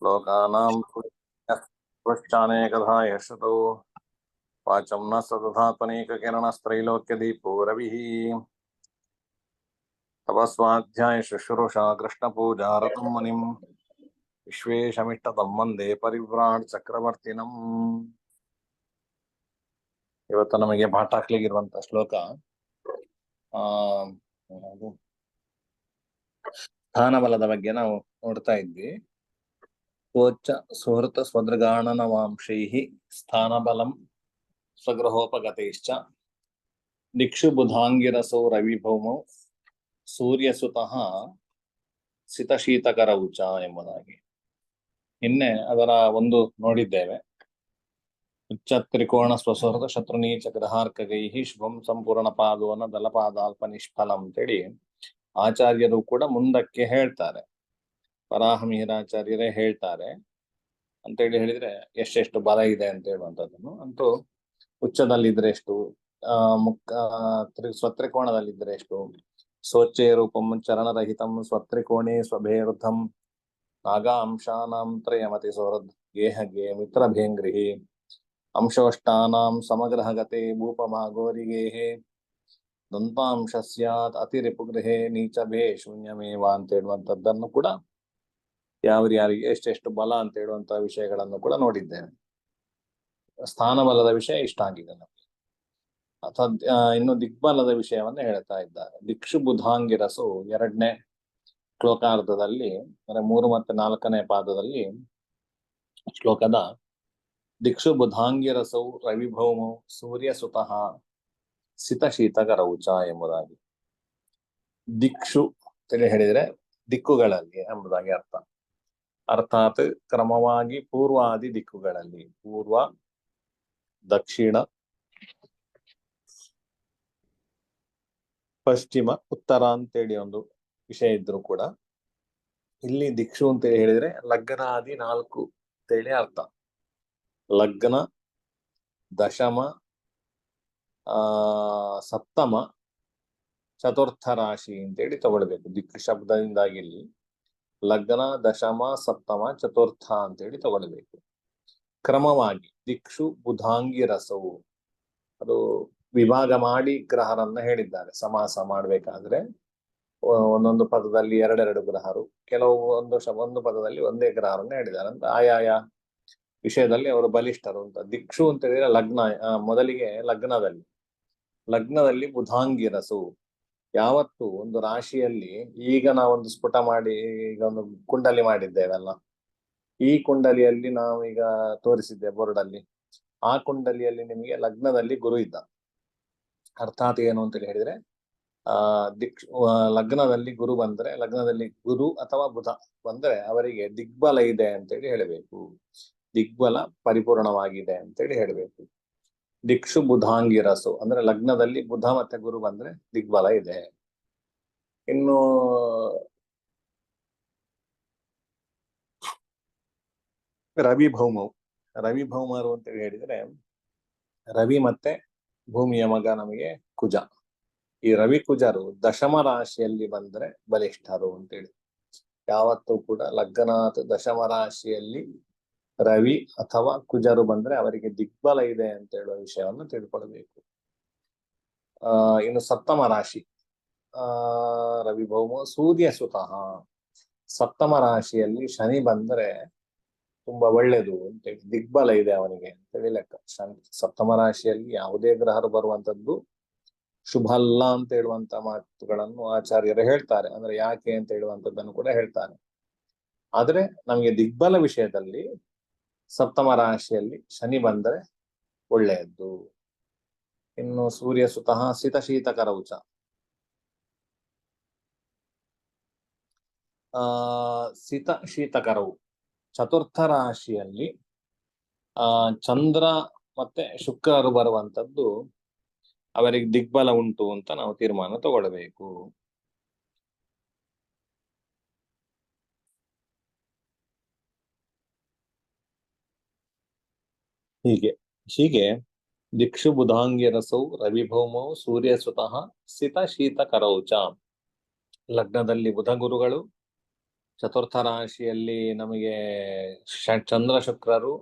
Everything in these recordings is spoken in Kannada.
लोकानां पृष्ठानेकधा यशतो वाचं न सदधात्मनेककिरणस्त्रैलोक्यदीपो रविः तपस्वाध्याय शुश्रूषा कृष्णपूजारतं मुनिम् विश्वेशमिष्टतं वन्दे परिव्राट् ಚಕ್ರವರ್ತಿನಂ. ಇವತ್ತು ನಮಗೆ ಪಾಠ ಹಾಕ್ಲಿಗಿರುವಂತ ಶ್ಲೋಕ ಸ್ಥಾನಬಲದ ಬಗ್ಗೆ ನಾವು ನೋಡ್ತಾ ಇದ್ವಿ. ಕೋಚ ಸುಹೃತ ಸ್ವದೃಗಾಣನವಾಂಶೈಃ ಸ್ಥಾನಬಲಂ ಸ್ವಗೃಹೋಪಗತೈಶ್ಚ ದಿಕ್ಷು ಬುಧಾಂಗಿರಸೋ ರವಿಭೌಮೌ ಸೂರ್ಯಸುತಃ ಸಿತಶೀತಕರೌ ಚ ಎಂಬುದಾಗಿ ನಿನ್ನೆ ಅದರ ಒಂದು ನೋಡಿದ್ದೇವೆ. ಉಚ್ಚ ತ್ರಿಕೋಣ ಸ್ವಸುಹೃತ ಶತ್ರುನೀಚ ಗ್ರಹಾರ್ಕಗೈಃ ಶುಭಂ ಸಂಪೂರ್ಣ ಪಾದೋನ ದಲಪಾದಾಲ್ಪ ನಿಷ್ಫಲಂ ಅಂತೇಳಿ ಆಚಾರ್ಯರು ಕೂಡ ಮುಂದಕ್ಕೆ ಹೇಳ್ತಾರೆ. ವರಾಹಮಿಹಿರಾಚಾರ್ಯರೇ ಹೇಳ್ತಾರೆ ಅಂತೇಳಿ ಹೇಳಿದ್ರೆ ಎಷ್ಟೆಷ್ಟು ಬಲ ಇದೆ ಅಂತ ಹೇಳುವಂಥದ್ದನ್ನು. ಅಂತೂ ಉಚ್ಚದಲ್ಲಿದ್ರೆ ಎಷ್ಟು, ಸ್ವತ್ರಿಕೋಣದಲ್ಲಿದ್ರೆ ಎಷ್ಟು, ಸ್ವಚ್ಛೇ ರೂಪಂ ಚರಣರಹಿತಂ ಸ್ವತ್ರಿಕೋಣೇ ಸ್ವಭೇರುದ್ಧಂ ನಾಗಾಂಶಾನಾಂ ತ್ರಯಮತಿ ಸೌಹೃದ್ ಗೇಹಗೆ ಮಿತ್ರಭೇಂಗ್ರಿಹಿ ಅಂಶೋಷ್ಟಾನಾಂ ಸಮಗ್ರಹಗತೆ ಭೂಪಮಾಗೋರಿಗೇಹೆ ದಂತಾಂಶ ಸ್ಯಾತ್ ಅತಿರಿಪುಗೃಹೆ ನೀಚಭೇ ಶೂನ್ಯಮೇವ ಅಂತ ಹೇಳುವಂಥದ್ದನ್ನು ಕೂಡ ಯಾರಿಗೆ ಎಷ್ಟೆಷ್ಟು ಬಲ ಅಂತ ಹೇಳುವಂತಹ ವಿಷಯಗಳನ್ನು ಕೂಡ ನೋಡಿದ್ದೇವೆ. ಸ್ಥಾನಬಲದ ವಿಷಯ ಇಷ್ಟ ಆಗಿದೆ ನಮಗೆ. ಅಥವಾ ಇನ್ನು ದಿಗ್ಬಲದ ವಿಷಯವನ್ನ ಹೇಳ್ತಾ ಇದ್ದಾರೆ. ದಿಕ್ಷು ಬುಧಾಂಗಿರಸು ಎರಡನೇ ಶ್ಲೋಕಾರ್ಧದಲ್ಲಿ ಅಂದ್ರೆ 3 ಮತ್ತು 4ನೇ ಪಾದದಲ್ಲಿ ಶ್ಲೋಕದ ದಿಕ್ಷು ಬುಧಾಂಗಿರಸೌ ರವಿಭೌಮೌ ಸೂರ್ಯಸುತಃ ಸಿತಶೀತಕರೌಚ ಎಂಬುದಾಗಿ. ದಿಕ್ಷು ಅಂತ ಹೇಳಿದ್ರೆ ದಿಕ್ಕುಗಳಲ್ಲಿ ಎಂಬುದಾಗಿ ಅರ್ಥ. ಅರ್ಥಾತ್ ಕ್ರಮವಾಗಿ ಪೂರ್ವಾದಿ ದಿಕ್ಕುಗಳಲ್ಲಿ, ಪೂರ್ವ, ದಕ್ಷಿಣ, ಪಶ್ಚಿಮ, ಉತ್ತರ ಅಂತೇಳಿ ಒಂದು ವಿಷಯ ಇದ್ರು ಕೂಡ ಇಲ್ಲಿ ದಿಕ್ಷು ಅಂತೇಳಿ ಹೇಳಿದ್ರೆ ಲಗ್ನಾದಿ 4 ಅಂತೇಳಿ ಅರ್ಥ. ಲಗ್ನ, ದಶಮ, ಸಪ್ತಮ, ಚತುರ್ಥ ರಾಶಿ ಅಂತೇಳಿ ತಗೊಳ್ಬೇಕು. ದಿಕ್ಕು ಶಬ್ದದಿಂದಾಗಿ ಇಲ್ಲಿ ಲಗ್ನ, ದಶಮ, ಸಪ್ತಮ, ಚತುರ್ಥ ಅಂತೇಳಿ ತಗೊಳ್ಬೇಕು. ಕ್ರಮವಾಗಿ ದಿಕ್ಷು ಬುಧಾಂಗಿ ರಸವು ಅದು ವಿಭಾಗ ಮಾಡಿ ಗ್ರಹರನ್ನ ಹೇಳಿದ್ದಾರೆ. ಸಮಾಸ ಮಾಡ್ಬೇಕಾದ್ರೆ ಒಂದೊಂದು ಪದದಲ್ಲಿ 2 ಗ್ರಹರು, ಕೆಲವು ಒಂದು ಪದದಲ್ಲಿ ಒಂದೇ ಗ್ರಹರನ್ನ ಹೇಳಿದ್ದಾರೆ ಅಂತ ಆಯಾಯ ವಿಷಯದಲ್ಲಿ ಅವರು ಬಲಿಷ್ಠರು ಅಂತ. ದಿಕ್ಷು ಅಂತ ಹೇಳಿದ್ರೆ ಲಗ್ನ, ಮೊದಲಿಗೆ ಲಗ್ನದಲ್ಲಿ ಬುಧಾಂಗಿರಸು. ಯಾವತ್ತು ಒಂದು ರಾಶಿಯಲ್ಲಿ, ಈಗ ನಾವೊಂದು ಸ್ಫುಟ ಮಾಡಿ ಈಗ ಒಂದು ಕುಂಡಲಿ ಮಾಡಿದ್ದೇವಲ್ಲ, ಈ ಕುಂಡಲಿಯಲ್ಲಿ ನಾವು ಈಗ ತೋರಿಸಿದ್ದೆ ಬೋರ್ಡಲ್ಲಿ, ಆ ಕುಂಡಲಿಯಲ್ಲಿ ನಿಮಗೆ ಲಗ್ನದಲ್ಲಿ ಗುರು ಇದ್ದ. ಅರ್ಥಾತ್ ಏನು ಅಂತ ಹೇಳಿದ್ರೆ ಲಗ್ನದಲ್ಲಿ ಗುರು ಬಂದ್ರೆ, ಲಗ್ನದಲ್ಲಿ ಗುರು ಅಥವಾ ಬುಧ ಬಂದ್ರೆ ಅವರಿಗೆ ದಿಗ್ಬಲ ಇದೆ ಅಂತೇಳಿ ಹೇಳಬೇಕು. ದಿಗ್ಬಲ ಪರಿಪೂರ್ಣವಾಗಿದೆ ಅಂತೇಳಿ ಹೇಳಬೇಕು. ದಿಕ್ಷು ಬುಧಾಂಗಿರಸು ಅಂದ್ರೆ ಲಗ್ನದಲ್ಲಿ ಬುಧ ಮತ್ತೆ ಗುರು ಬಂದ್ರೆ ದಿಗ್ಬಲ ಇದೆ. ಇನ್ನು ರವಿಭೌಮರು ಅಂತೇಳಿ ಹೇಳಿದ್ರೆ ರವಿ ಮತ್ತೆ ಭೂಮಿಯ ಮಗ ನಮಗೆ ಕುಜ. ಈ ರವಿ ಕುಜರು ದಶಮ ರಾಶಿಯಲ್ಲಿ ಬಂದ್ರೆ ಬಲಿಷ್ಠರು ಅಂತೇಳಿ. ಯಾವತ್ತೂ ಕೂಡ ಲಗ್ನಾತ್ ದಶಮ ರಾಶಿಯಲ್ಲಿ ರವಿ ಅಥವಾ ಕುಜರು ಬಂದ್ರೆ ಅವರಿಗೆ ದಿಗ್ಬಲ ಇದೆ ಅಂತ ಹೇಳುವ ವಿಷಯವನ್ನು ತಿಳ್ಕೊಳ್ಬೇಕು. ಇನ್ನು ಸಪ್ತಮ ರಾಶಿ, ರವಿಭೌಮ ಸೂರ್ಯಸುತಃ, ಸಪ್ತಮ ರಾಶಿಯಲ್ಲಿ ಶನಿ ಬಂದ್ರೆ ತುಂಬಾ ಒಳ್ಳೇದು ಅಂತೇಳಿ, ದಿಗ್ಬಲ ಇದೆ ಅವನಿಗೆ ಅಂತೇಳಿ ಲೆಕ್ಕ. ಸಪ್ತಮ ರಾಶಿಯಲ್ಲಿ ಯಾವುದೇ ಗ್ರಹರು ಬರುವಂತದ್ದು ಶುಭ ಅಲ್ಲ ಅಂತ ಹೇಳುವಂತ ಮಾತುಗಳನ್ನು ಆಚಾರ್ಯರು ಹೇಳ್ತಾರೆ. ಅಂದ್ರೆ ಯಾಕೆ ಅಂತ ಹೇಳುವಂತದ್ದನ್ನು ಕೂಡ ಹೇಳ್ತಾರೆ. ಆದ್ರೆ ನಮಗೆ ದಿಗ್ಬಲ ವಿಷಯದಲ್ಲಿ ಸಪ್ತಮ ರಾಶಿಯಲ್ಲಿ ಶನಿ ಬಂದರೆ ಒಳ್ಳೆಯದ್ದು. ಇನ್ನು ಸೂರ್ಯ ಸುತಃ ಸಿತಶೀತಕರೌಚ, ಶೀತಕರವು ಚತುರ್ಥ ರಾಶಿಯಲ್ಲಿ ಚಂದ್ರ ಮತ್ತೆ ಶುಕ್ರರು ಬರುವಂತದ್ದು ಅವರಿಗೆ ದಿಗ್ಬಲ ಉಂಟು ಅಂತ ನಾವು ತೀರ್ಮಾನ ತಗೊಳ್ಬೇಕು. ಹೀಗೆ ದಿಕ್ಷು ಬುಧಾಂಗಿರಸೌ ರವಿಭೌಮೌ ಸೂರ್ಯಸುತಃ ಸಿತ ಶೀತಕರೌಚ. ಲಗ್ನದಲ್ಲಿ ಬುಧ ಗುರುಗಳು, ಚತುರ್ಥ ರಾಶಿಯಲ್ಲಿ ನಮಗೆ ಚಂದ್ರ ಶುಕ್ರರು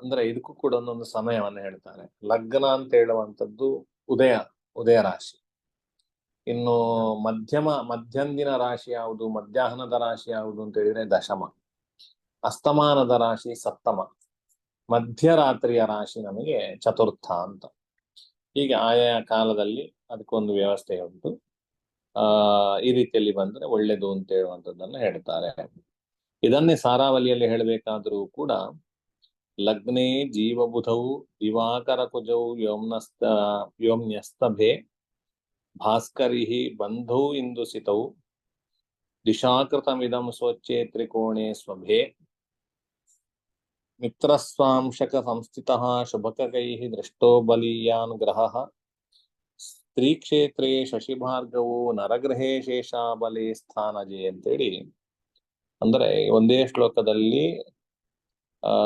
ಅಂದ್ರೆ ಇದಕ್ಕೂ ಕೂಡ ಒಂದೊಂದು ಸಮಯವನ್ನು ಹೇಳ್ತಾರೆ. ಲಗ್ನ ಅಂತ ಹೇಳುವಂಥದ್ದು ಉದಯ ರಾಶಿ. ಇನ್ನು ಮಧ್ಯಂದಿನ ರಾಶಿ ಯಾವುದು, ಮಧ್ಯಾಹ್ನದ ರಾಶಿ ಯಾವುದು ಅಂತ ಹೇಳಿದ್ರೆ ದಶಮ. ಅಸ್ತಮಾನದ ರಾಶಿ ಸಪ್ತಮ. ಮಧ್ಯರಾತ್ರಿಯ ರಾಶಿ ನಮಗೆ ಚತುರ್ಥ ಅಂತ. ಹೀಗೆ ಆಯಾ ಕಾಲದಲ್ಲಿ ಅದಕ್ಕೊಂದು ವ್ಯವಸ್ಥೆ ಉಂಟು. ಈ ರೀತಿಯಲ್ಲಿ ಬಂದ್ರೆ ಒಳ್ಳೇದು ಅಂತ ಹೇಳುವಂಥದ್ದನ್ನು ಹೇಳ್ತಾರೆ. ಇದನ್ನೇ ಸಾರಾವಲಿಯಲ್ಲಿ ಹೇಳಬೇಕಾದ್ರೂ ಕೂಡ ಲಗ್ನೇ ಜೀವಬುಧವು ದಿವಾಕರ ಕುಜವು ವ್ಯೋಮ್ಯಸ್ತಭೆ ಭಾಸ್ಕರಿ ಬಂಧೌ ಇಂದು ಸಿತೌ ದಿಶಾಕೃತಮಿದಂ ಸ್ವಚ್ಛೇ ತ್ರಿಕೋಣೆ ಸ್ವಭೆ ಮಿತ್ರಸ್ವಾಂಶಕ ಸಂಸ್ಥಿತಃ ಶುಭಕೈಃ ದೃಷ್ಟೋ ಬಲೀಯಾನ್ ಗ್ರಹಃ ಸ್ತ್ರೀ ಕ್ಷೇತ್ರೇ ಶಶಿಭಾರ್ಗವು ನರಗ್ರಹೇ ಶೇಷಾಬಲೆ ಸ್ಥಾನಜೆ ಅಂತೇಳಿ, ಅಂದ್ರೆ ಒಂದೇ ಶ್ಲೋಕದಲ್ಲಿ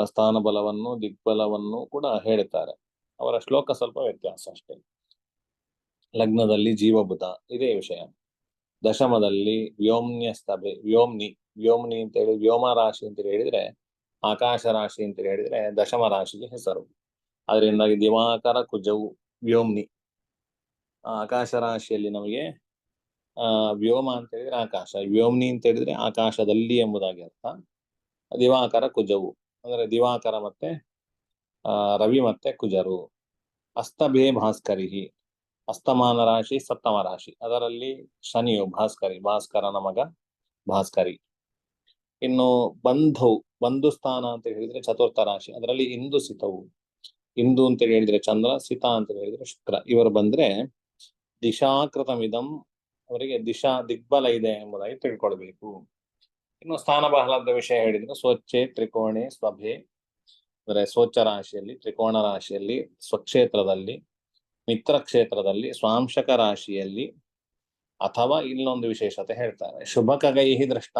ಸ್ಥಾನ ಬಲವನ್ನು ದಿಗ್ಬಲವನ್ನು ಕೂಡ ಹೇಳ್ತಾರೆ. ಅವರ ಶ್ಲೋಕ ಸ್ವಲ್ಪ ವ್ಯತ್ಯಾಸ ಅಷ್ಟೇ. ಲಗ್ನದಲ್ಲಿ ಜೀವಬುಧ ಇದೇ ವಿಷಯ. ದಶಮದಲ್ಲಿ ವ್ಯೋಮ್ಯಸ್ತಭೆ ವ್ಯೋಮ್ನಿ ಅಂತ ಹೇಳಿ ವ್ಯೋಮ ರಾಶಿ ಅಂತ ಹೇಳಿದ್ರೆ ಆಕಾಶ ರಾಶಿ ಅಂತ ಹೇಳಿದ್ರೆ ದಶಮ ರಾಶಿಗೆ ಹೆಸರು. ಅದರಿಂದಾಗಿ ದಿವಾಕರ ಕುಜವು ವ್ಯೋಮ್ನಿ. ಆಕಾಶ ರಾಶಿಯಲ್ಲಿ ನಮಗೆ ವ್ಯೋಮ ಅಂತ ಹೇಳಿದ್ರೆ ಆಕಾಶ, ವ್ಯೋಮ್ನಿ ಅಂತ ಹೇಳಿದ್ರೆ ಆಕಾಶದಲ್ಲಿ ಎಂಬುದಾಗಿ ಅರ್ಥ. ದಿವಾಕರ ಕುಜವು ಅಂದ್ರೆ ದಿವಾಕರ ಮತ್ತೆ ರವಿ ಮತ್ತೆ ಕುಜರು. ಅಸ್ತಭೆ ಭಾಸ್ಕರಿ, ಅಸ್ತಮಾನ ರಾಶಿ ಸಪ್ತಮ ರಾಶಿ, ಅದರಲ್ಲಿ ಶನಿಯು ಭಾಸ್ಕರನ ಮಗ ಭಾಸ್ಕರಿ. ಇನ್ನು ಬಂಧು ಸ್ಥಾನ ಅಂತ ಹೇಳಿದ್ರೆ ಚತುರ್ಥ ರಾಶಿ, ಅದರಲ್ಲಿ ಇಂದು ಸಿತವು. ಇಂದು ಅಂತ ಹೇಳಿದ್ರೆ ಚಂದ್ರ, ಸಿತ ಅಂತ ಹೇಳಿದ್ರೆ ಶುಕ್ರ. ಇವರು ಬಂದ್ರೆ ದಿಶಾಕೃತಮಿದಂ, ಅವರಿಗೆ ದಿಗ್ಬಲ ಇದೆ ಎಂಬುದಾಗಿ ತಿಳ್ಕೊಳ್ಬೇಕು. ಇನ್ನು ಸ್ಥಾನ ಬಹಳದ ವಿಷಯ ಹೇಳಿದ್ರೆ ಸ್ವಚ್ಛೆ ತ್ರಿಕೋಣೆ ಸ್ವಭೆ, ಅಂದ್ರೆ ಸ್ವಚ್ಛ ರಾಶಿಯಲ್ಲಿ, ತ್ರಿಕೋಣ ರಾಶಿಯಲ್ಲಿ, ಸ್ವಕ್ಷೇತ್ರದಲ್ಲಿ, ಮಿತ್ರ ಕ್ಷೇತ್ರದಲ್ಲಿ, ಸ್ವಾಂಶಕ ರಾಶಿಯಲ್ಲಿ, ಅಥವಾ ಇಲ್ಲೊಂದು ವಿಶೇಷತೆ ಹೇಳ್ತಾರೆ, ಶುಭಕಗೈಹಿ ದೃಷ್ಟ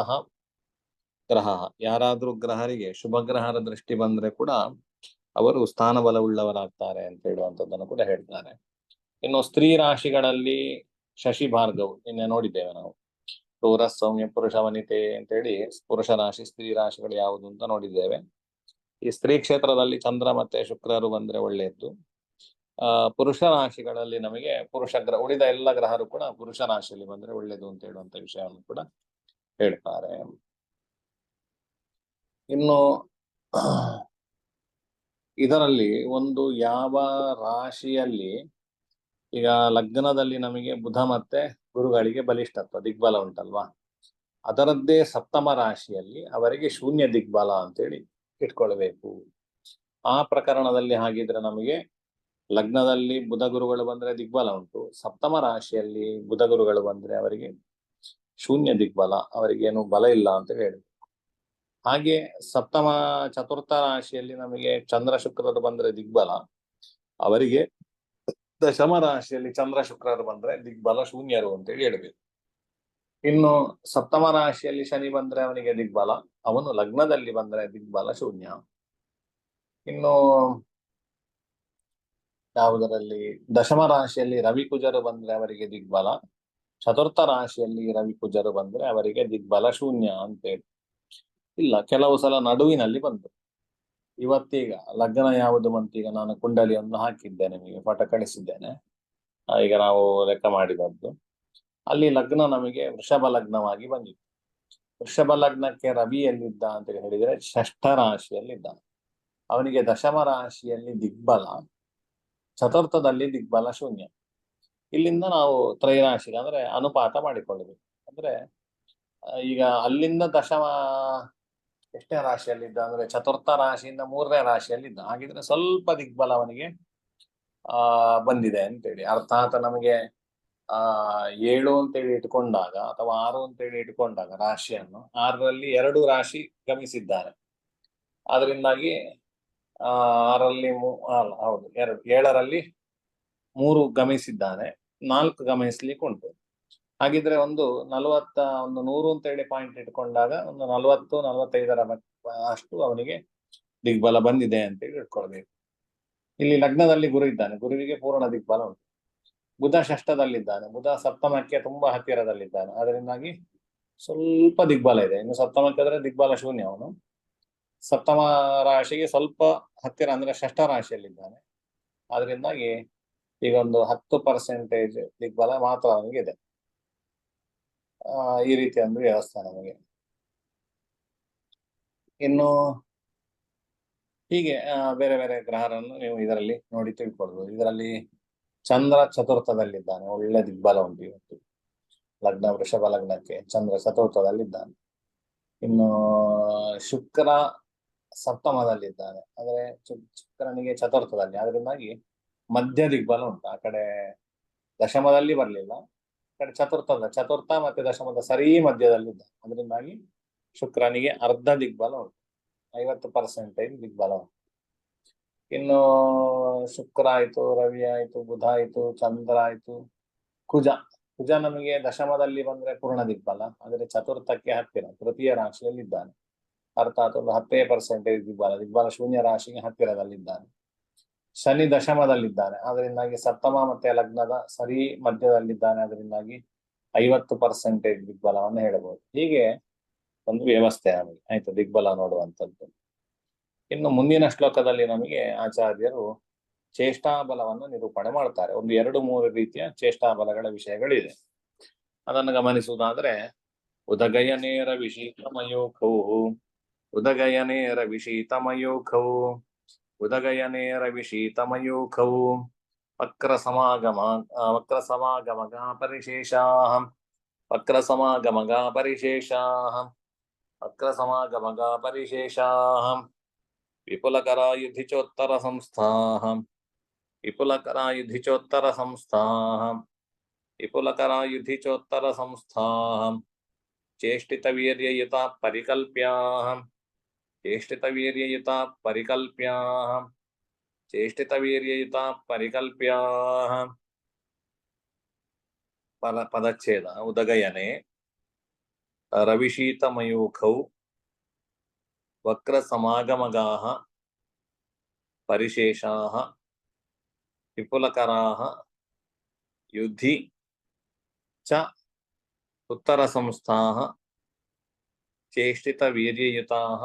ಗ್ರಹ. ಯಾರಾದ್ರೂ ಗ್ರಹರಿಗೆ ಶುಭ ಗ್ರಹದ ದೃಷ್ಟಿ ಬಂದ್ರೆ ಕೂಡ ಅವರು ಸ್ಥಾನ ಬಲವುಳ್ಳವರಾಗ್ತಾರೆ ಅಂತ ಹೇಳುವಂಥದ್ದನ್ನು ಕೂಡ ಹೇಳ್ತಾರೆ. ಇನ್ನು ಸ್ತ್ರೀ ರಾಶಿಗಳಲ್ಲಿ ಶಶಿ ಭಾರ್ಗವ್ ನಿನ್ನೆ ನೋಡಿದ್ದೇವೆ ನಾವು. ಟೋರಸ್, ಸೌಮ್ಯ, ಪುರುಷ, ವನಿತೆ ಅಂತೇಳಿ ಪುರುಷ ರಾಶಿ, ಸ್ತ್ರೀ ರಾಶಿಗಳು ಯಾವುದು ಅಂತ ನೋಡಿದ್ದೇವೆ. ಈ ಸ್ತ್ರೀ ಕ್ಷೇತ್ರದಲ್ಲಿ ಚಂದ್ರ ಮತ್ತೆ ಶುಕ್ರರು ಬಂದ್ರೆ ಒಳ್ಳೆಯದ್ದು. ಪುರುಷ ರಾಶಿಗಳಲ್ಲಿ ನಮಗೆ ಉಳಿದ ಎಲ್ಲ ಗ್ರಹರು ಕೂಡ ಪುರುಷ ರಾಶಿಯಲ್ಲಿ ಬಂದ್ರೆ ಒಳ್ಳೇದು ಅಂತ ಹೇಳುವಂತ ವಿಷಯವನ್ನು ಕೂಡ ಹೇಳ್ತಾರೆ. ಇನ್ನು ಇದರಲ್ಲಿ ಒಂದು ಯಾವ ರಾಶಿಯಲ್ಲಿ, ಈಗ ಲಗ್ನದಲ್ಲಿ ನಮಗೆ ಬುಧ ಮತ್ತೆ ಗುರುಗಳಿಗೆ ಬಲಿಷ್ಠತ್ವ ದಿಗ್ಬಲ ಉಂಟಲ್ವಾ, ಅದರದ್ದೇ ಸಪ್ತಮ ರಾಶಿಯಲ್ಲಿ ಅವರಿಗೆ ಶೂನ್ಯ ದಿಗ್ಬಲ ಅಂತೇಳಿ ಇಟ್ಕೊಳ್ಬೇಕು. ಆ ಪ್ರಕರಣದಲ್ಲಿ ಹಾಗಿದ್ರೆ ನಮಗೆ ಲಗ್ನದಲ್ಲಿ ಬುಧ ಗುರುಗಳು ಬಂದ್ರೆ ದಿಗ್ಬಲ ಉಂಟು, ಸಪ್ತಮ ರಾಶಿಯಲ್ಲಿ ಬುಧ ಗುರುಗಳು ಬಂದ್ರೆ ಅವರಿಗೆ ಶೂನ್ಯ ದಿಗ್ಬಲ, ಅವರಿಗೇನು ಬಲ ಇಲ್ಲ ಅಂತ ಹೇಳಿ. ಹಾಗೆ ಚತುರ್ಥ ರಾಶಿಯಲ್ಲಿ ನಮಗೆ ಚಂದ್ರ ಶುಕ್ರರು ಬಂದ್ರೆ ದಿಗ್ಬಲ, ಅವರಿಗೆ ದಶಮ ರಾಶಿಯಲ್ಲಿ ಚಂದ್ರ ಶುಕ್ರರು ಬಂದ್ರೆ ದಿಗ್ಬಲ ಶೂನ್ಯರು ಅಂತೇಳಿ ಹೇಳ್ಬೇಕು. ಇನ್ನು ಸಪ್ತಮ ರಾಶಿಯಲ್ಲಿ ಶನಿ ಬಂದ್ರೆ ಅವನಿಗೆ ದಿಗ್ಬಲ, ಅವನು ಲಗ್ನದಲ್ಲಿ ಬಂದ್ರೆ ದಿಗ್ಬಲ ಶೂನ್ಯ. ಇನ್ನು ಯಾವುದರಲ್ಲಿ ದಶಮ ರಾಶಿಯಲ್ಲಿ ರವಿ ಕುಜರು ಬಂದ್ರೆ ಅವರಿಗೆ ದಿಗ್ಬಲ, ಚತುರ್ಥ ರಾಶಿಯಲ್ಲಿ ರವಿ ಕುಜರು ಬಂದ್ರೆ ಅವರಿಗೆ ದಿಗ್ಬಲ ಶೂನ್ಯ ಅಂತೇಳಿ. ಇಲ್ಲ, ಕೆಲವು ಸಲ ನಡುವಿನಲ್ಲಿ ಬಂತು. ಇವತ್ತೀಗ ಲಗ್ನ ಯಾವುದು ಬಂತೀಗ ನಾನು ಕುಂಡಲಿಯನ್ನು ಹಾಕಿದ್ದೇನೆ, ನಿಮಗೆ ಫೋಟೋ ಕಳಿಸಿದ್ದೇನೆ. ಈಗ ನಾವು ಲೆಕ್ಕ ಮಾಡಿದದ್ದು ಅಲ್ಲಿ ಲಗ್ನ ನಮಗೆ ವೃಷಭ ಲಗ್ನವಾಗಿ ಬಂದಿತ್ತು. ವೃಷಭ ಲಗ್ನಕ್ಕೆ ರವಿ ಎಲ್ಲಿದ್ದ ಅಂತ ಹೇಳಿದ್ರೆ ಷಷ್ಠ ರಾಶಿಯಲ್ಲಿದ್ದ. ಅವನಿಗೆ ದಶಮ ರಾಶಿಯಲ್ಲಿ ದಿಗ್ಬಲ, ಚತುರ್ಥದಲ್ಲಿ ದಿಗ್ಬಲ ಶೂನ್ಯ. ಇಲ್ಲಿಂದ ನಾವು ತ್ರೈರಾಶಿಗೆ ಅಂದ್ರೆ ಅನುಪಾತ ಮಾಡಿಕೊಳ್ಳಬೇಕು. ಅಂದ್ರೆ ಈಗ ಅಲ್ಲಿಂದ ಎಷ್ಟನೇ ರಾಶಿಯಲ್ಲಿದ್ದ ಅಂದ್ರೆ ಚತುರ್ಥ ರಾಶಿಯಿಂದ ಮೂರನೇ ರಾಶಿಯಲ್ಲಿದ್ದ. ಹಾಗಿದ್ರೆ ಸ್ವಲ್ಪ ದಿಗ್ಬಲ ಅವನಿಗೆ ಬಂದಿದೆ ಅಂತೇಳಿ. ಅರ್ಥಾತ್ ನಮಗೆ 7 ಅಂತೇಳಿ ಇಟ್ಕೊಂಡಾಗ ಅಥವಾ 6 ಅಂತೇಳಿ ಇಟ್ಕೊಂಡಾಗ ರಾಶಿಯನ್ನು 6ರಲ್ಲಿ 2 ರಾಶಿ ಗಮಿಸಿದ್ದಾರೆ. ಅದರಿಂದಾಗಿ 6ರಲ್ಲಿ ಹೌದು 7ರಲ್ಲಿ 3 ಗಮಿಸಿದ್ದಾನೆ, 4 ಗಮನಿಸ್ಲಿಕ್ಕೆ ಉಂಟು. ಹಾಗಿದ್ರೆ ಒಂದು 100 ಅಂತೇಳಿ ಪಾಯಿಂಟ್ ಇಟ್ಕೊಂಡಾಗ ಒಂದು 40-45ರ ಅಷ್ಟು ಅವನಿಗೆ ದಿಗ್ಬಲ ಬಂದಿದೆ ಅಂತೇಳಿ ಇಟ್ಕೊಳ್ಬೇಕು. ಇಲ್ಲಿ ಲಗ್ನದಲ್ಲಿ ಗುರು ಇದ್ದಾನೆ, ಗುರುವಿಗೆ ಪೂರ್ಣ ದಿಗ್ಬಲ ಉಂಟು. ಬುಧ ಷಷ್ಠದಲ್ಲಿದ್ದಾನೆ, ಬುಧ ಸಪ್ತಮಕ್ಕೆ ತುಂಬಾ ಹತ್ತಿರದಲ್ಲಿದ್ದಾನೆ. ಅದರಿಂದಾಗಿ ಸ್ವಲ್ಪ ದಿಗ್ಬಲ ಇದೆ. ಇನ್ನು ಸಪ್ತಮಕ್ಕೆ ಆದ್ರೆ ದಿಗ್ಬಲ ಶೂನ್ಯ ಅವನು. ಸಪ್ತಮ ರಾಶಿಗೆ ಸ್ವಲ್ಪ ಹತ್ತಿರ ಅಂದ್ರೆ ಷಷ್ಠ ರಾಶಿಯಲ್ಲಿದ್ದಾನೆ. ಆದ್ರಿಂದಾಗಿ ಈಗ ಒಂದು 10% ದಿಗ್ಬಲ ಮಾತ್ರ ಅವನಿಗೆ ಇದೆ. ಈ ರೀತಿ ಒಂದು ವ್ಯವಸ್ಥೆ ನಮಗೆ. ಇನ್ನು ಹೀಗೆ ಬೇರೆ ಬೇರೆ ಗ್ರಹರನ್ನು ನೀವು ಇದರಲ್ಲಿ ನೋಡಿ ತಿಳ್ಕೊಳ್ಬಹುದು. ಇದರಲ್ಲಿ ಚಂದ್ರ ಚತುರ್ಥದಲ್ಲಿದ್ದಾನೆ, ಒಳ್ಳೆ ದಿಗ್ಬಲ ಉಂಟು ಇವತ್ತು. ಲಗ್ನ ವೃಷಭ ಲಗ್ನಕ್ಕೆ ಚಂದ್ರ ಚತುರ್ಥದಲ್ಲಿದ್ದಾನೆ. ಇನ್ನು ಶುಕ್ರ ಸಪ್ತಮದಲ್ಲಿದ್ದಾನೆ, ಅಂದ್ರೆ ಶುಕ್ರನಿಗೆ ಚತುರ್ಥದಲ್ಲಿ, ಅದರಿಂದಾಗಿ ಮಧ್ಯ ದಿಗ್ಬಲ ಉಂಟು. ಆ ಕಡೆ ದಶಮದಲ್ಲಿ ಬರ್ಲಿಲ್ಲ, ಆ ಕಡೆ ಚತುರ್ಥ ಮತ್ತೆ ದಶಮದ ಸರಿ ಮಧ್ಯದಲ್ಲಿದ್ದ, ಅದರಿಂದಾಗಿ ಶುಕ್ರನಿಗೆ ಅರ್ಧ ದಿಗ್ಬಲ ಉಂಟು, 50% ದಿಗ್ಬಲ ಉಂಟು. ಇನ್ನು ಶುಕ್ರ ಆಯ್ತು, ರವಿ ಆಯ್ತು, ಬುಧ ಆಯ್ತು, ಚಂದ್ರ ಆಯ್ತು, ಕುಜ ನಮಗೆ ದಶಮದಲ್ಲಿ ಬಂದ್ರೆ ಪೂರ್ಣ ದಿಗ್ಬಲ, ಆದ್ರೆ ಚತುರ್ಥಕ್ಕೆ ಹತ್ತಿರ ತೃತೀಯ ರಾಶಿಯಲ್ಲಿದ್ದಾನೆ, ಅರ್ಥಾತ್ ಒಂದು 10% ದಿಗ್ಬಲ ಶೂನ್ಯ ರಾಶಿಗೆ ಹತ್ತಿರದಲ್ಲಿದ್ದಾನೆ. ಶನಿ ದಶಮದಲ್ಲಿದ್ದಾನೆ, ಅದರಿಂದಾಗಿ ಸಪ್ತಮ ಮತ್ತೆ ಲಗ್ನದ ಸರಿ ಮಧ್ಯದಲ್ಲಿದ್ದಾನೆ, ಅದರಿಂದಾಗಿ 50% ದಿಗ್ಬಲವನ್ನು ಹೇಳಬಹುದು. ಹೀಗೆ ಒಂದು ವ್ಯವಸ್ಥೆ ನಮಗೆ ಆಯ್ತು ದಿಗ್ಬಲ ನೋಡುವಂಥದ್ದು. ಇನ್ನು ಮುಂದಿನ ಶ್ಲೋಕದಲ್ಲಿ ನಮಗೆ ಆಚಾರ್ಯರು ಚೇಷ್ಟಾಬಲವನ್ನು ನಿರೂಪಣೆ ಮಾಡ್ತಾರೆ. ಒಂದು 2-3 ರೀತಿಯ ಚೇಷ್ಟಾಬಲಗಳ ವಿಷಯಗಳಿದೆ, ಅದನ್ನು ಗಮನಿಸುವುದಾದ್ರೆ ಉದಗಯನೇರ ವಿಶೀತಮಯೋಖೌ ಉದಗಯನೇರ ವಿಶೀತಮಯೋಖೌ ಉದಗಯನೇರ ವಿಶೀತಮಯೋಖೌ ವಕ್ರ ಸಮಾಗಮಗಾ ಪರಿಶೇಷಾಃ ವಕ್ರ ಸಮಾಗಮಗಾ ಪರಿಶೇಷಾಃ ವಿಪುಲಕರಾಯುಧಿಚೋತ್ತರ ಸಂಸ್ಥಾಃ ಚೇಷ್ಟಿತವೀರ್ಯಯುತಾ ಪರಿಕಲ್ಪ್ಯಾಃ ಪದಚ್ಛೇದ ಉದಗಯನೆ ರವಿಶೀತಮಯೂಖೌ ವಕ್ರ ಸಮಾಗಮಗಾಃ ಪರಿಶೇಷಾಃ ವಿಪುಲಕರಾಃ ಯುಧಿ ಚ ಉತ್ತರ ಸಂಸ್ಥಾಃ ಚೇಷ್ಟಿತವೀರ್ಯಯುತಾಃ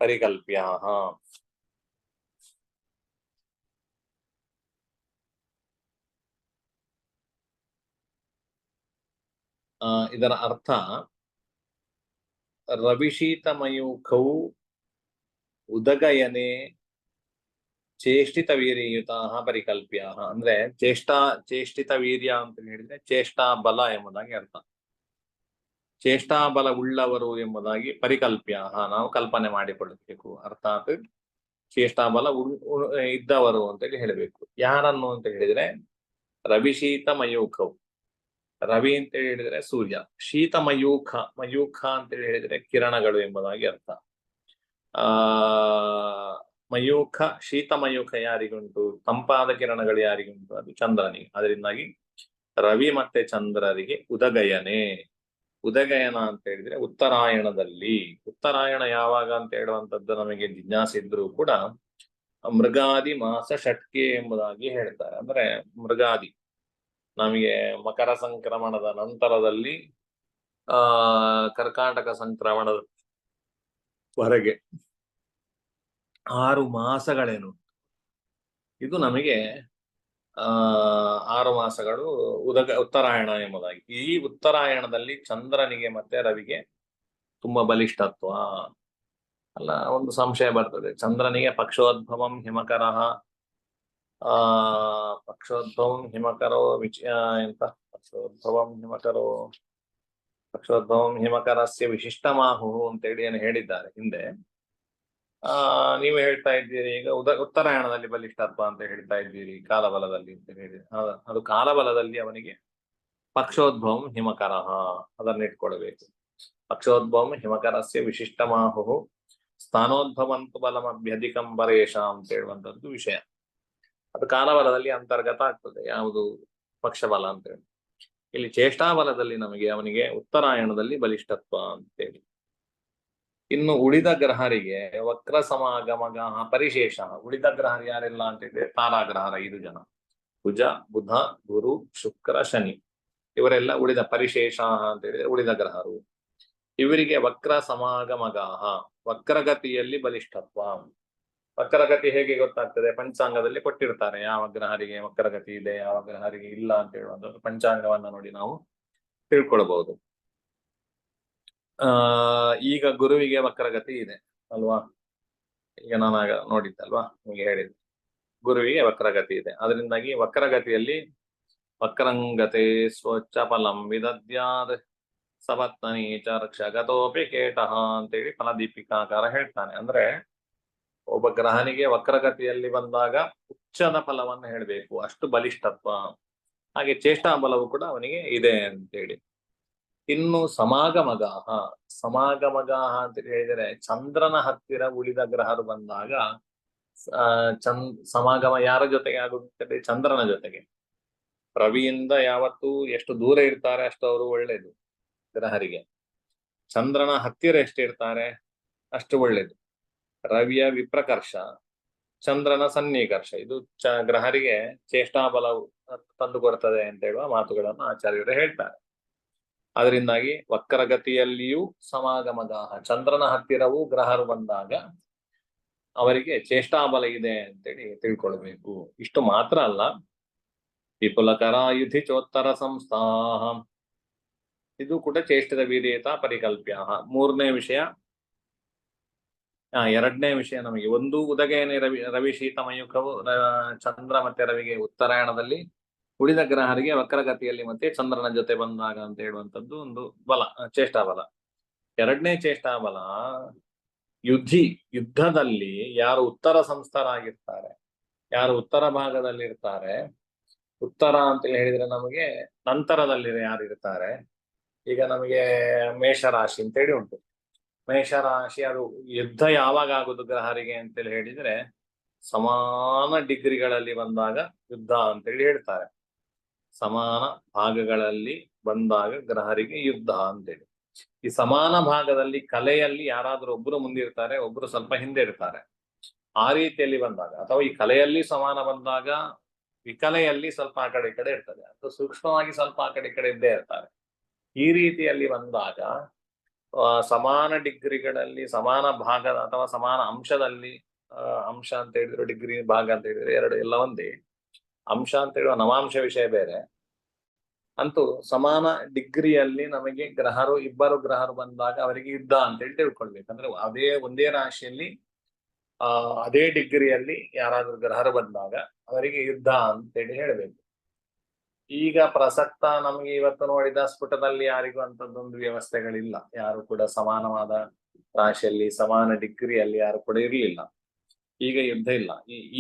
ಪರಿಕಲ್ಪ್ಯಾಃ. ಇದರ ಅರ್ಥ ರವಿಶೀತಮಯೂಖೌ ಉದಗಯನೆ ಚೇಷ್ಟಿತವೀರ್ಯಯುತಾಃ ಪರಿಕಲ್ಪ್ಯಾಃ ಅಂದ್ರೆ ಚೇಷ್ಟಿತವೀರ್ಯ ಅಂತ ಹೇಳಿದ್ರೆ ಚೇಷ್ಟಾ ಬಲ ಎಂಬುದಾಗಿ ಅರ್ಥ. ಚೇಷ್ಟಾಬಲ ಉಳ್ಳವರು ಎಂಬುದಾಗಿ ಪರಿಕಲ್ಪ್ಯಾಃ ನಾವು ಕಲ್ಪನೆ ಮಾಡಿಕೊಳ್ಳಬೇಕು, ಅರ್ಥಾತ್ ಚೇಷ್ಟಾಬಲ ಇದ್ದವರು ಅಂತೇಳಿ ಹೇಳಬೇಕು. ಯಾರನ್ನು ಅಂತ ಹೇಳಿದ್ರೆ ರವಿಶೀತಮಯೂಖೌ, ರವಿ ಅಂತ ಹೇಳಿದ್ರೆ ಸೂರ್ಯ, ಮಯೂಖ ಅಂತ ಹೇಳಿದ್ರೆ ಕಿರಣಗಳು ಎಂಬುದಾಗಿ ಅರ್ಥ. ಮಯೂಖ ಶೀತಮಯೂಖ ಯಾರಿಗುಂಟು, ತಂಪಾದ ಕಿರಣಗಳು ಯಾರಿಗುಂಟು, ಅದು ಚಂದ್ರನಿಗೆ. ಅದರಿಂದಾಗಿ ರವಿ ಮತ್ತೆ ಚಂದ್ರರಿಗೆ ಉದಗಯನ ಅಂತ ಹೇಳಿದ್ರೆ ಉತ್ತರಾಯಣದಲ್ಲಿ. ಉತ್ತರಾಯಣ ಯಾವಾಗ ಅಂತ ಹೇಳುವಂಥದ್ದು ನಮಗೆ ಜಿಜ್ಞಾಸೆ ಇದ್ರೂ ಕೂಡ ಮೃಗಾದಿ ಮಾಸ ಷಟ್ಕೆ ಎಂಬುದಾಗಿ ಹೇಳ್ತಾರೆ. ಅಂದ್ರೆ ಮೃಗಾದಿ ನಮಗೆ ಮಕರ ಸಂಕ್ರಮಣದ ನಂತರದಲ್ಲಿ ಕರ್ಕಾಟಕ ಸಂಕ್ರಮಣದ ವರೆಗೆ 6 ಮಾಸಗಳೇನು, ಇದು ನಮಗೆ 6 ಮಾಸಗಳು ಉತ್ತರಾಯಣ ಎಂಬುದಾಗಿ. ಈ ಉತ್ತರಾಯಣದಲ್ಲಿ ಚಂದ್ರನಿಗೆ ಮತ್ತೆ ರವಿಗೆ ತುಂಬಾ ಬಲಿಷ್ಠತ್ವ ಅಲ್ಲ. ಒಂದು ಸಂಶಯ ಬರ್ತದೆ, ಚಂದ್ರನಿಗೆ ಪಕ್ಷೋದ್ಭವಂ ಹಿಮಕರಃ ಪಕ್ಷೋದ್ಭವಂ ಹಿಮಕರೋ ಎಂತ ಪಕ್ಷೋದ್ಭವಂ ಹಿಮಕರಸ್ಯ ವಿಶಿಷ್ಟಮಾಹು ಅಂತೇಳಿ ಏನು ಹೇಳಿದ್ದಾರೆ ಹಿಂದೆ. ನೀವು ಹೇಳ್ತಾ ಇದ್ದೀರಿ ಈಗ ಉತ್ತರಾಯಣದಲ್ಲಿ ಬಲಿಷ್ಠತ್ವ ಅಂತ ಹೇಳ್ತಾ ಇದ್ದೀರಿ ಕಾಲಬಲದಲ್ಲಿ ಅಂತ ಹೇಳಿ. ಅದು ಕಾಲಬಲದಲ್ಲಿ ಅವನಿಗೆ ಪಕ್ಷೋದ್ಭವಂ ಹಿಮಕರಃ ಅದನ್ನ ಇಟ್ಕೊಳ್ಬೇಕು. ಪಕ್ಷೋದ್ಭವಂ ಹಿಮಕರಸ್ಯ ವಿಶಿಷ್ಟಮಾಹು ಸ್ಥಾನೋದ್ಭವಂತು ಬಲಮಭ್ಯಧಿಕಂ ಪರೇಶ ಅಂತ ಹೇಳುವಂಥದ್ದು ವಿಷಯ. ಅದು ಕಾಲಬಲದಲ್ಲಿ ಅಂತರ್ಗತ ಆಗ್ತದೆ, ಯಾವುದು ಪಕ್ಷಬಲ ಅಂತ ಹೇಳಿ. ಇಲ್ಲಿ ಚೇಷ್ಟಾಬಲದಲ್ಲಿ ಅವನಿಗೆ ಉತ್ತರಾಯಣದಲ್ಲಿ ಬಲಿಷ್ಠತ್ವ ಅಂತೇಳಿ. ಇನ್ನು ಉಳಿದ ಗ್ರಹರಿಗೆ ವಕ್ರ ಸಮಾಗಮಗ ಪರಿಶೇಷ. ಉಳಿದ ಗ್ರಹರು ಯಾರೆಲ್ಲ ಅಂತ ಹೇಳಿದ್ರೆ ತಾರಾಗ್ರಹರ 5 ಜನ: ಕುಜ, ಬುಧ, ಗುರು, ಶುಕ್ರ, ಶನಿ. ಇವರೆಲ್ಲ ಉಳಿದ ಪರಿಶೇಷ ಅಂತ ಹೇಳಿದ್ರೆ ಉಳಿದ ಗ್ರಹರು. ಇವರಿಗೆ ವಕ್ರ ಸಮಾಗಮಗಾಹ, ವಕ್ರಗತಿಯಲ್ಲಿ ಬಲಿಷ್ಠತ್ವ. ವಕ್ರಗತಿ ಹೇಗೆ ಗೊತ್ತಾಗ್ತದೆ? ಪಂಚಾಂಗದಲ್ಲಿ ಕೊಟ್ಟಿರ್ತಾರೆ ಯಾವ ಗ್ರಹರಿಗೆ ವಕ್ರಗತಿ ಇದೆ, ಯಾವ ಗ್ರಹರಿಗೆ ಇಲ್ಲ ಅಂತ ಹೇಳುವಂಥದ್ದು ಪಂಚಾಂಗವನ್ನ ನೋಡಿ ನಾವು ತಿಳ್ಕೊಳ್ಬಹುದು. ಈಗ ಗುರುವಿಗೆ ವಕ್ರಗತಿ ಇದೆ ಅಲ್ವಾ? ಈಗ ನಾನು ಆಗ ನೋಡಿದ್ದಲ್ವಾ, ನಿಮಗೆ ಹೇಳಿದ್ದೆ ಗುರುವಿಗೆ ವಕ್ರಗತಿ ಇದೆ. ಅದರಿಂದಾಗಿ ವಕ್ರಗತಿಯಲ್ಲಿ ವಕ್ರಂಗತೆ ಸ್ವಚ್ಛ ಫಲಂ ವಿದದ್ಯಾದ್ ಸಪತ್ನೀಚ ರಕ್ಷಗತೋಪಿ ಕೇಟಃ ಅಂತೇಳಿ ಫಲದೀಪಿಕಾಕಾರ ಹೇಳ್ತಾನೆ. ಅಂದ್ರೆ ಒಬ್ಬ ಗ್ರಹನಿಗೆ ವಕ್ರಗತಿಯಲ್ಲಿ ಬಂದಾಗ ಉಚ್ಚದ ಫಲವನ್ನು ಹೇಳಬೇಕು, ಅಷ್ಟು ಬಲಿಷ್ಠತ್ವ. ಹಾಗೆ ಚೇಷ್ಟಾ ಬಲವು ಕೂಡ ಅವನಿಗೆ ಇದೆ ಅಂತೇಳಿ. ಇನ್ನು ಸಮಾಗಮಗಾಹ, ಸಮಾಗಮಗಾಹ ಅಂತ ಹೇಳಿದರೆ ಚಂದ್ರನ ಹತ್ತಿರ ಉಳಿದ ಗ್ರಹರು ಬಂದಾಗ ಸಮಾಗಮ ಯಾರ ಜೊತೆಗೆ ಆಗುತ್ತದೆ? ಚಂದ್ರನ ಜೊತೆಗೆ. ರವಿಯಿಂದ ಯಾವತ್ತೂ ಎಷ್ಟು ದೂರ ಇರ್ತಾರೆ ಅಷ್ಟು ಅವರು ಒಳ್ಳೇದು ಗ್ರಹರಿಗೆ. ಚಂದ್ರನ ಹತ್ತಿರ ಎಷ್ಟಿರ್ತಾರೆ ಅಷ್ಟು ಒಳ್ಳೇದು. ರವಿಯ ವಿಪ್ರಕರ್ಷ, ಚಂದ್ರನ ಸನ್ನಿಕರ್ಷ, ಇದು ಗ್ರಹರಿಗೆ ಚೇಷ್ಟಾಬಲ ತಂದು ಕೊಡ್ತದೆ ಅಂತ ಹೇಳುವ ಮಾತುಗಳನ್ನು ಆಚಾರ್ಯರು ಹೇಳ್ತಾರೆ. ಅದರಿಂದಾಗಿ ವಕ್ರಗತಿಯಲ್ಲಿಯೂ ಸಮಾಗಮಗಾಹ, ಚಂದ್ರನ ಹತ್ತಿರವೂ ಗ್ರಹರು ಬಂದಾಗ ಅವರಿಗೆ ಚೇಷ್ಟಾಬಲ ಇದೆ ಅಂತೇಳಿ ತಿಳ್ಕೊಳ್ಬೇಕು. ಇಷ್ಟು ಮಾತ್ರ ಅಲ್ಲ, ವಿಪುಲಕರ ಯುಧಿ ಚೋತ್ತರ ಸಂಸ್ಥಾ, ಇದು ಕೂಡ ಚೇಷ್ಟದ ವೀರ್ಯತಾ ಪರಿಕಲ್ಪ್ಯ. ಮೂರನೇ ವಿಷಯ, ಎರಡನೇ ವಿಷಯ ನಮಗೆ ಒಂದು ಉದಗೇನೆ ರವಿ ಶೀತಮಯುಖವು ಚಂದ್ರ ಮತ್ತೆ ರವಿಗೆ ಉತ್ತರಾಯಣದಲ್ಲಿ, ಉಳಿದ ಗ್ರಹರಿಗೆ ವಕ್ರಗತಿಯಲ್ಲಿ ಮತ್ತೆ ಚಂದ್ರನ ಜೊತೆ ಬಂದಾಗ ಅಂತ ಹೇಳುವಂಥದ್ದು ಒಂದು ಬಲ, ಚೇಷ್ಟಾಬಲ. ಎರಡನೇ ಚೇಷ್ಟಾಬಲ ಯುದ್ಧದಲ್ಲಿ ಯಾರು ಉತ್ತರ ಸಂಸ್ಥರಾಗಿರ್ತಾರೆ, ಯಾರು ಉತ್ತರ ಭಾಗದಲ್ಲಿ ಇರ್ತಾರೆ, ಉತ್ತರ ಅಂತ ಹೇಳಿದ್ರೆ ನಮಗೆ ನಂತರದಲ್ಲಿ ಯಾರು ಇರ್ತಾರೆ, ಈಗ ನಮಗೆ ಮೇಷರಾಶಿ ಅಂತೇಳಿ ಉಂಟು. ಮೇಷರಾಶಿ ಅದು ಯುದ್ಧ ಯಾವಾಗ ಆಗುದು ಗ್ರಹರಿಗೆ ಅಂತೇಳಿ ಹೇಳಿದ್ರೆ ಸಮಾನ ಡಿಗ್ರಿಗಳಲ್ಲಿ ಬಂದಾಗ ಯುದ್ಧ ಅಂತೇಳಿ ಹೇಳ್ತಾರೆ. ಸಮಾನ ಭಾಗಗಳಲ್ಲಿ ಬಂದಾಗ ಗ್ರಹರಿಗೆ ಯುದ್ಧ ಅಂತೇಳಿ. ಈ ಸಮಾನ ಭಾಗದಲ್ಲಿ ಕಲೆಯಲ್ಲಿ ಯಾರಾದ್ರೂ ಒಬ್ರು ಮುಂದಿರ್ತಾರೆ, ಒಬ್ರು ಸ್ವಲ್ಪ ಹಿಂದೆ ಇರ್ತಾರೆ. ಆ ರೀತಿಯಲ್ಲಿ ಬಂದಾಗ, ಅಥವಾ ಈ ಕಲೆಯಲ್ಲಿ ಸಮಾನ ಬಂದಾಗ ವಿಕಲೆಯಲ್ಲಿ ಸ್ವಲ್ಪ ಆ ಕಡೆ ಈ ಕಡೆ ಇರ್ತದೆ, ಅಥವಾ ಸೂಕ್ಷ್ಮವಾಗಿ ಸ್ವಲ್ಪ ಆ ಕಡೆ ಈ ಕಡೆ ಇದ್ದೇ ಇರ್ತಾರೆ. ಈ ರೀತಿಯಲ್ಲಿ ಬಂದಾಗ ಸಮಾನ ಡಿಗ್ರಿಗಳಲ್ಲಿ ಸಮಾನ ಭಾಗದ ಅಥವಾ ಸಮಾನ ಅಂಶದಲ್ಲಿ, ಅಂಶ ಅಂತ ಹೇಳಿದ್ರೆ ಡಿಗ್ರಿ, ಭಾಗ ಅಂತ ಹೇಳಿದ್ರೆ ಎರಡು ಎಲ್ಲ ಒಂದೇ. ಅಂಶ ಅಂತ ಹೇಳುವ ನವಾಂಶ ವಿಷಯ ಬೇರೆ. ಅಂತೂ ಸಮಾನ ಡಿಗ್ರಿಯಲ್ಲಿ ನಮಗೆ ಗ್ರಹರು, ಇಬ್ಬರು ಗ್ರಹರು ಬಂದಾಗ ಅವರಿಗೆ ಯುದ್ಧ ಅಂತೇಳಿ ತಿಳ್ಕೊಳ್ಬೇಕು. ಅಂದ್ರೆ ಅದೇ ಒಂದೇ ರಾಶಿಯಲ್ಲಿ ಅದೇ ಡಿಗ್ರಿಯಲ್ಲಿ ಯಾರಾದ್ರೂ ಗ್ರಹರು ಬಂದಾಗ ಅವರಿಗೆ ಯುದ್ಧ ಅಂತೇಳಿ ಹೇಳಬೇಕು. ಈಗ ಪ್ರಸಕ್ತ ನಮಗೆ ಇವತ್ತು ನೋಡಿದ ಸ್ಫುಟದಲ್ಲಿ ಯಾರಿಗೂ ಅಂತದ್ದೊಂದು ವ್ಯವಸ್ಥೆಗಳಿಲ್ಲ. ಯಾರು ಕೂಡ ಸಮಾನವಾದ ರಾಶಿಯಲ್ಲಿ ಸಮಾನ ಡಿಗ್ರಿಯಲ್ಲಿ ಯಾರು ಕೂಡ ಇರಲಿಲ್ಲ. ಈಗ ಯುದ್ಧ ಇಲ್ಲ.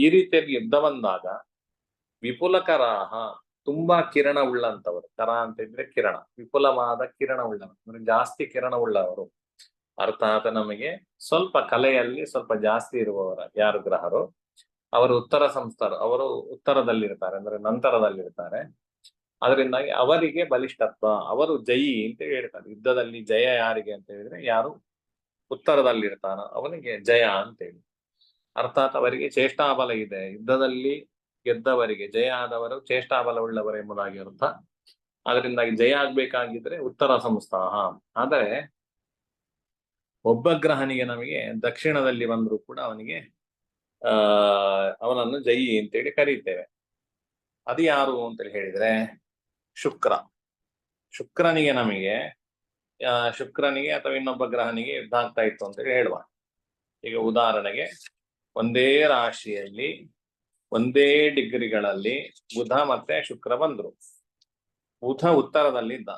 ಈ ರೀತಿಯಾಗಿ ಯುದ್ಧ ಬಂದಾಗ ವಿಪುಲಕರಾಹ, ತುಂಬಾ ಕಿರಣ ಉಳ್ಳಂತವರು, ಕರ ಅಂತ ಇದ್ರೆ ಕಿರಣ, ವಿಪುಲವಾದ ಕಿರಣ ಉಳ್ಳವರು ಅಂದ್ರೆ ಜಾಸ್ತಿ ಕಿರಣ ಉಳ್ಳವರು, ಅರ್ಥಾತ್ ನಮಗೆ ಸ್ವಲ್ಪ ಕಲೆಯಲ್ಲಿ ಸ್ವಲ್ಪ ಜಾಸ್ತಿ ಇರುವವರ ಯಾರು ಗ್ರಹರು, ಅವರು ಉತ್ತರ ಸಂಸ್ಥರು, ಅವರು ಉತ್ತರದಲ್ಲಿರ್ತಾರೆ ಅಂದ್ರೆ ನಂತರದಲ್ಲಿರ್ತಾರೆ. ಅದರಿಂದಾಗಿ ಅವರಿಗೆ ಬಲಿಷ್ಠತ್ವ, ಅವರು ಜಯಿ ಅಂತ ಹೇಳ್ತಾರೆ. ಯುದ್ಧದಲ್ಲಿ ಜಯ ಯಾರಿಗೆ ಅಂತ ಹೇಳಿದ್ರೆ ಯಾರು ಉತ್ತರದಲ್ಲಿರ್ತಾನ ಅವನಿಗೆ ಜಯ ಅಂತೇಳಿ. ಅರ್ಥಾತ್ ಅವರಿಗೆ ಚೇಷ್ಟಾಬಲ ಇದೆ, ಯುದ್ಧದಲ್ಲಿ ಗೆದ್ದವರಿಗೆ, ಜಯ ಆದವರು ಚೇಷ್ಟಾಬಲ ಉಳ್ಳವರು ಎಂಬುದಾಗಿ ಅರ್ಥ. ಅದರಿಂದಾಗಿ ಜಯ ಆಗ್ಬೇಕಾಗಿದ್ರೆ ಉತ್ತರ ಸಂಸ್ಥಾಹ. ಆದರೆ ಒಬ್ಬ ಗ್ರಹನಿಗೆ ನಮಗೆ ದಕ್ಷಿಣದಲ್ಲಿ ಬಂದರೂ ಕೂಡ ಅವನಿಗೆ ಅವನನ್ನು ಜಯಿ ಅಂತೇಳಿ ಕರೀತೇವೆ. ಅದು ಯಾರು ಅಂತೇಳಿ ಹೇಳಿದ್ರೆ ಶುಕ್ರ. ಶುಕ್ರನಿಗೆ ನಮಗೆ ಶುಕ್ರನಿಗೆ ಅಥವಾ ಇನ್ನೊಬ್ಬ ಗ್ರಹನಿಗೆ ಯುದ್ಧ ಆಗ್ತಾ ಇತ್ತು ಅಂತೇಳಿ ಹೇಳುವ. ಈಗ ಉದಾಹರಣೆಗೆ ಒಂದೇ ರಾಶಿಯಲ್ಲಿ ಒಂದೇ ಡಿಗ್ರಿಗಳಲ್ಲಿ ಬುಧ ಮತ್ತೆ ಶುಕ್ರ ಬಂದ್ರು. ಬುಧ ಉತ್ತರದಲ್ಲಿದ್ದ,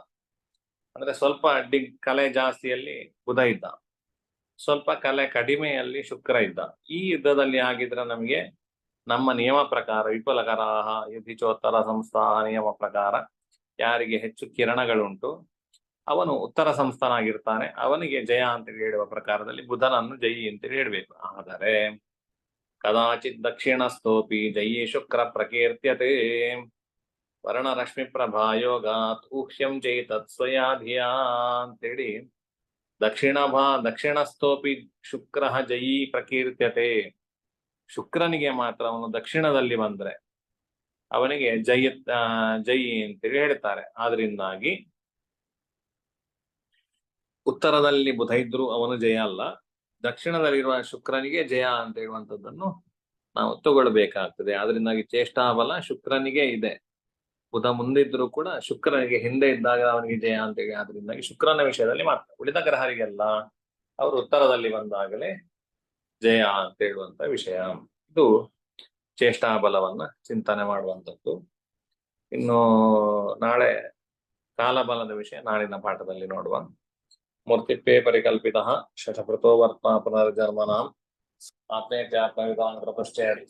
ಅಂದ್ರೆ ಸ್ವಲ್ಪ ಕಲೆ ಜಾಸ್ತಿಯಲ್ಲಿ ಬುಧ ಇದ್ದ, ಸ್ವಲ್ಪ ಕಲೆ ಕಡಿಮೆಯಲ್ಲಿ ಶುಕ್ರ ಇದ್ದ. ಈ ಯುದ್ಧದಲ್ಲಿ ಆಗಿದ್ರೆ ನಮಗೆ ನಮ್ಮ ನಿಯಮ ಪ್ರಕಾರ ವಿಪುಲಕರಾಹ ಯುಧಿಚೋತ್ತರ ಸಂಸ್ಥಾ ನಿಯಮ ಪ್ರಕಾರ ಯಾರಿಗೆ ಹೆಚ್ಚು ಕಿರಣಗಳುಂಟು ಅವನು ಉತ್ತರ ಸಂಸ್ಥಾನಾಗಿರ್ತಾನೆ, ಅವನಿಗೆ ಜಯ ಅಂತೇಳಿ ಹೇಳುವ ಪ್ರಕಾರದಲ್ಲಿ ಬುಧನನ್ನು ಜಯಿ ಅಂತೇಳಿ ಹೇಳ್ಬೇಕು. ಆದರೆ ಕದಾಚಿತ್ ದಕ್ಷಿಣಸ್ಥೋಪಿ ಜಯಿ ಶುಕ್ರ ಪ್ರಕೀರ್ತ್ಯತೆ ವರ್ಣರಶ್ಮಿ ಪ್ರಭಾಯೋಗಾತ್ ಊಹ್ಯಂ ಚೈತತ್ ಸ್ವಯಾಧಿಯಾ ಅಂತೇಳಿ ದಕ್ಷಿಣಸ್ಥೋಪಿ ಶುಕ್ರ ಜಯಿ ಪ್ರಕೀರ್ತ್ಯತೆ. ಶುಕ್ರನಿಗೆ ಮಾತ್ರ ಅವನು ದಕ್ಷಿಣದಲ್ಲಿ ಬಂದ್ರೆ, ಅವನಿಗೆ ಜೈ ಅಂತೇಳಿ ಹೇಳ್ತಾರೆ. ಆದ್ರಿಂದಾಗಿ ಉತ್ತರದಲ್ಲಿ ಬುಧ ಇದ್ರು ಅವನು ಜಯ ಅಲ್ಲ, ದಕ್ಷಿಣದಲ್ಲಿರುವ ಶುಕ್ರನಿಗೆ ಜಯ ಅಂತ ಹೇಳುವಂಥದ್ದನ್ನು ನಾವು ತಗೊಳ್ಬೇಕಾಗ್ತದೆ. ಆದ್ರಿಂದಾಗಿ ಚೇಷ್ಟಾಬಲ ಶುಕ್ರನಿಗೆ ಇದೆ. ಬುಧ ಮುಂದಿದ್ರು ಕೂಡ ಶುಕ್ರನಿಗೆ ಹಿಂದೆ ಇದ್ದಾಗ ಅವನಿಗೆ ಜಯ ಅಂತೇಳಿ. ಆದ್ರಿಂದಾಗಿ ಶುಕ್ರನ ವಿಷಯದಲ್ಲಿ ಮಾತ್ರ, ಉಳಿದ ಗ್ರಹರಿಗೆಲ್ಲ ಅವರು ಉತ್ತರದಲ್ಲಿ ಬಂದಾಗಲೇ ಜಯ ಅಂತ ಹೇಳುವಂತ ವಿಷಯ. ಇದು ಚೇಷ್ಟಾಬಲವನ್ನ ಚಿಂತನೆ ಮಾಡುವಂಥದ್ದು. ಇನ್ನು ನಾಳೆ ಕಾಲಬಲದ ವಿಷಯ ನಾಳಿನ ಪಾಠದಲ್ಲಿ ನೋಡುವ. ಮೂರ್ತಿಪೇ ಪರಿಕಲ್ಪಿತ ಶತಪೃತೋ ವರ್ತ್ಮ ಪುನರ್ಜನ್ಮನಾಂ ಆತ್ಮೇತ್ಯಾತ್ಮವಿದಾಂ ಪ್ರಪಶ್ಚೇತ್